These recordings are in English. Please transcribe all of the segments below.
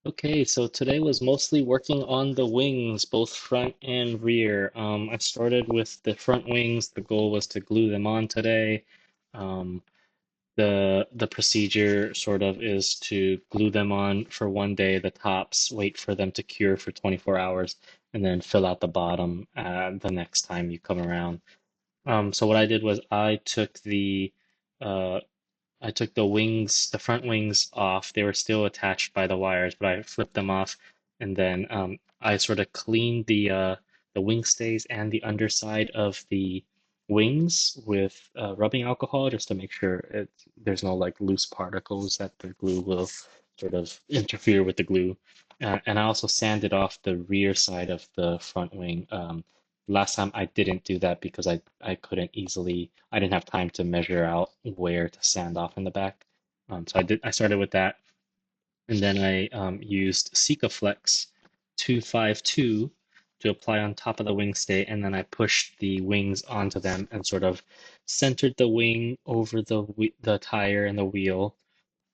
Okay, so today was mostly working on the wings, both front and rear. I started with the front wings. The goal was to glue them on today. Um, the procedure sort of is to glue them on for one day, the tops, wait for them to cure for 24 hours, and then fill out the bottom the next time you come around. So what I did was uh, I took the wings, the front wings off. They were still attached by the wires, but I flipped them off, and then I sort of cleaned the wing stays and the underside of the wings with rubbing alcohol just to make sure there's no like loose particles that the glue will sort of interfere with the glue. And I also sanded off the rear side of the front wing. Last time I didn't do that because I couldn't easily, I didn't have time to measure out where to sand off in the back. I started with that, and then I used Sikaflex 252 to apply on top of the wing stay, and then I pushed the wings onto them and sort of centered the wing over the tire and the wheel,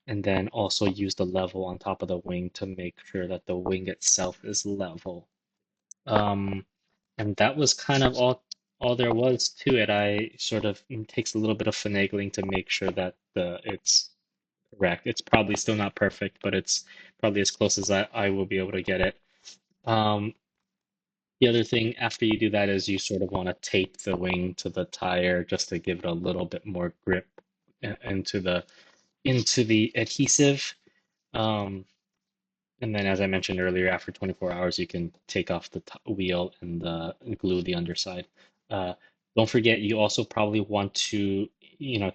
and then also used the level on top of the wing to make sure that the wing itself is level. Um, and that was kind of all there was to it. I sort of it takes a little bit of finagling to make sure that the it's correct. It's probably still not perfect, but it's probably as close as I will be able to get it. Um, the other thing after you do that is you sort of want to tape the wing to the tire just to give it a little bit more grip into the adhesive. Um, and then, as I mentioned earlier, after 24 hours, you can take off the wheel and glue the underside. Uh, don't forget, you also probably want to,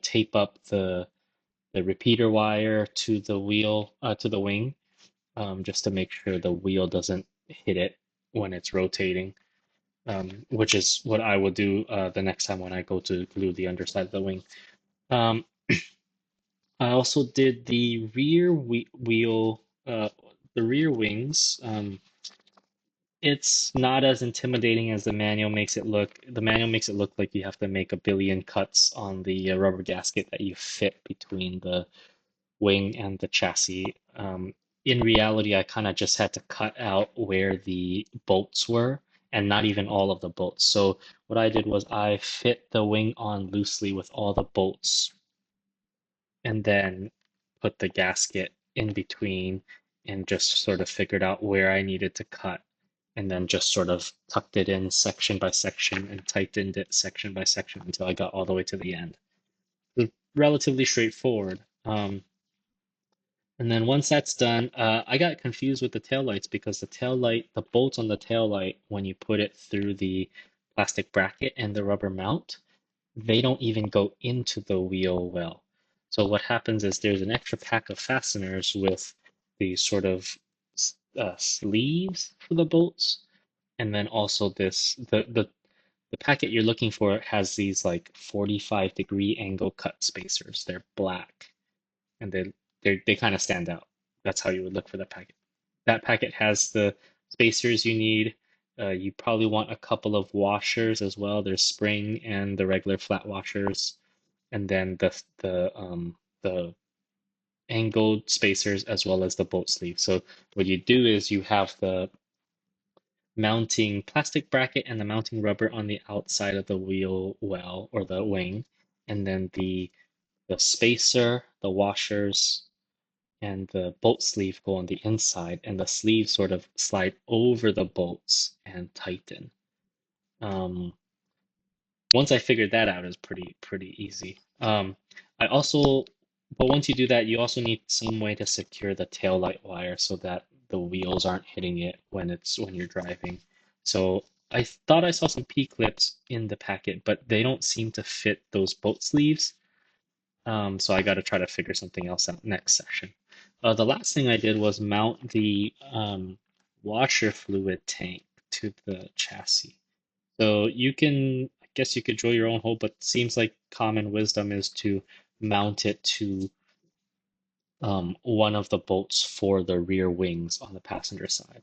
tape up the repeater wire to the wheel, to the wing, just to make sure the wheel doesn't hit it when it's rotating, which is what I will do the next time when I go to glue the underside of the wing. Um, I also did the rear wings. It's not as intimidating as the manual makes it look. The manual makes it look like you have to make a billion cuts on the rubber gasket that you fit between the wing and the chassis. In reality, I kind of just had to cut out where the bolts were and not even all of the bolts. So what I did was I fit the wing on loosely with all the bolts and then put the gasket in between and just sort of figured out where I needed to cut and then just sort of tucked it in section by section and tightened it section by section until I got all the way to the end. It was relatively straightforward. And then once that's done, I got confused with the taillights because the bolts on the taillight, when you put it through the plastic bracket and the rubber mount, they don't even go into the wheel well. So what happens is there's an extra pack of fasteners with these sort of sleeves for the bolts, and then also the packet you're looking for has these like 45-degree angle cut spacers. They're black and they kind of stand out. That's how you would look for the packet. That packet has the spacers you need. You probably want a couple of washers as well. There's spring and the regular flat washers, and then the angled spacers as well as the bolt sleeve. So what you do is you have the mounting plastic bracket and the mounting rubber on the outside of the wheel well or the wing, and then the spacer, the washers, and the bolt sleeve go on the inside, and the sleeves sort of slide over the bolts and tighten. Um, Once I figured that out, it was pretty easy. I also, but once you do that, you also need some way to secure the tail light wire so that the wheels aren't hitting it when you're driving. So I thought I saw some P clips in the packet, but they don't seem to fit those bolt sleeves. So I got to try to figure something else out next session. The last thing I did was mount the washer fluid tank to the chassis. So I guess you could drill your own hole, but seems like common wisdom is to mount it to one of the bolts for the rear wings on the passenger side.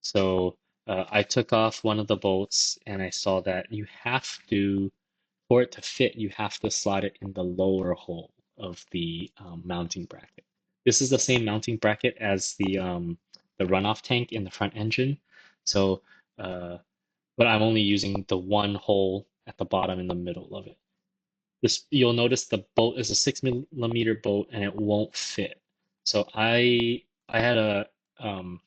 So I took off one of the bolts and I saw that for it to fit, you have to slot it in the lower hole of the mounting bracket. This is the same mounting bracket as the the runoff tank in the front engine. So, uh, but I'm only using the one hole at the bottom in the middle of it. This you'll notice the bolt is a 6 millimeter bolt and it won't fit. So I had a um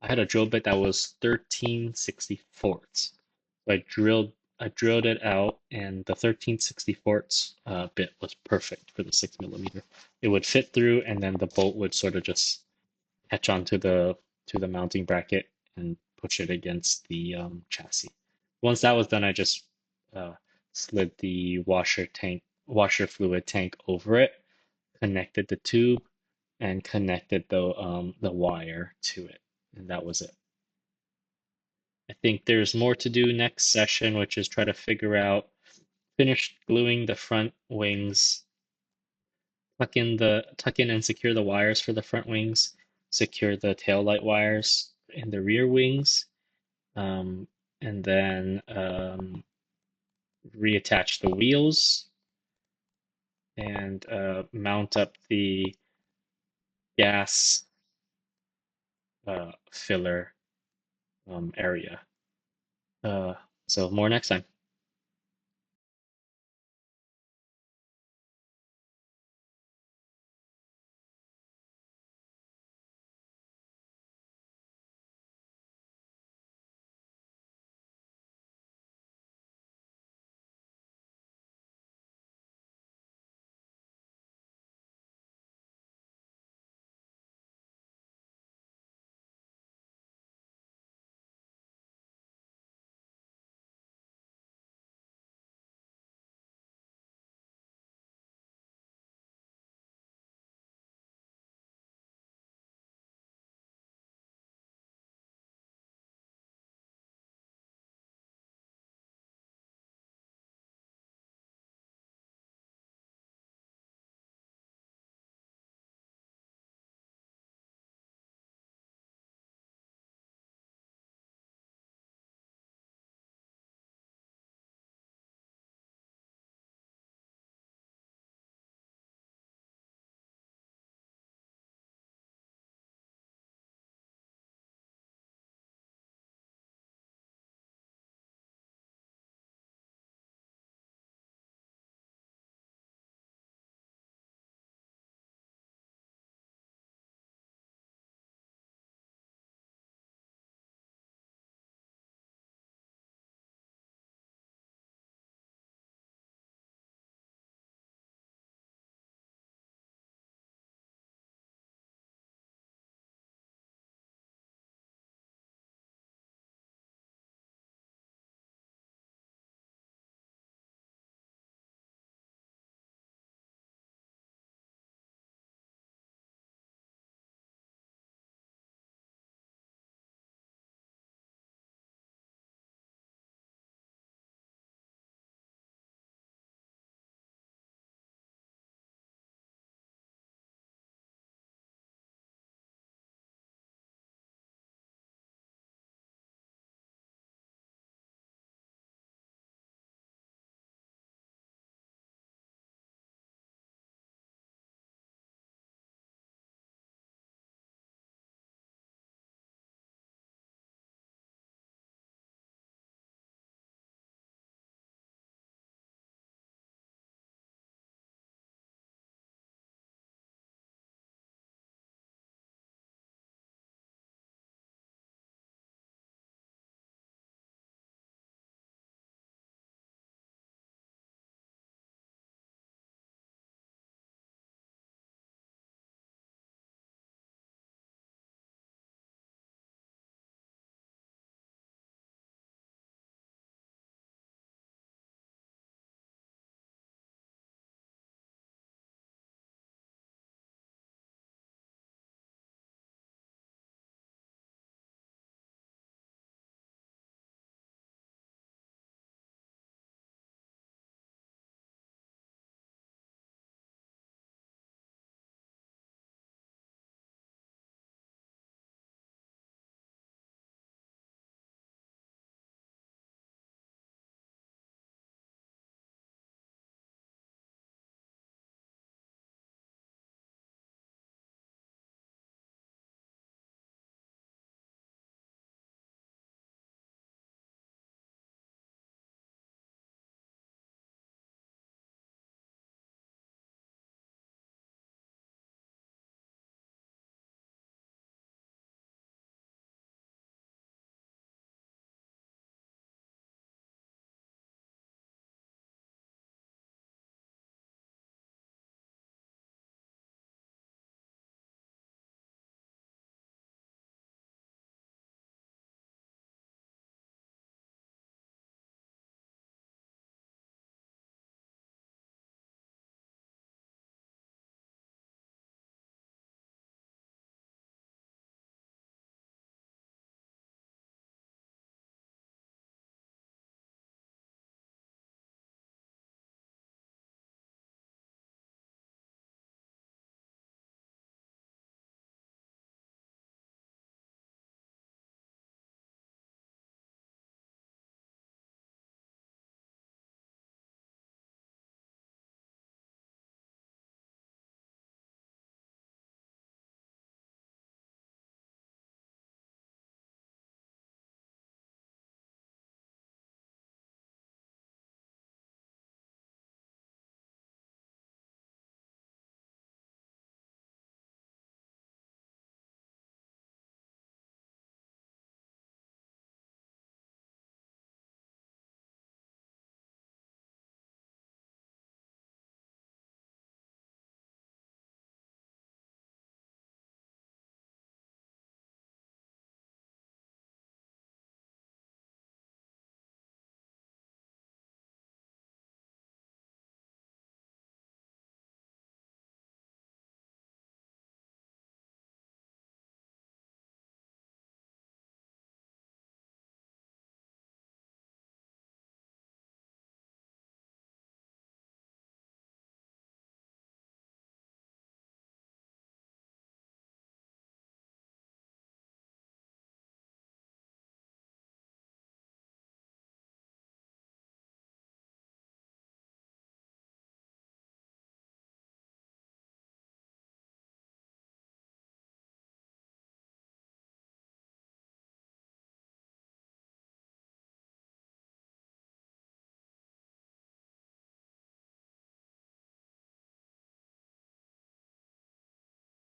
I had a drill bit that was 13/64. So I drilled it out and the 13/64 bit was perfect for the 6 millimeter. It would fit through and then the bolt would sort of just catch onto the mounting bracket and push it against the chassis. Once that was done, I just uh, slid the washer fluid tank over it, connected the tube, and connected the wire to it, and that was it. I think there's more to do next session, which is try to finish gluing the front wings, tuck in and secure the wires for the front wings, secure the tail light wires in the rear wings, um, and then reattach the wheels and mount up the gas filler area. Uh, so more next time.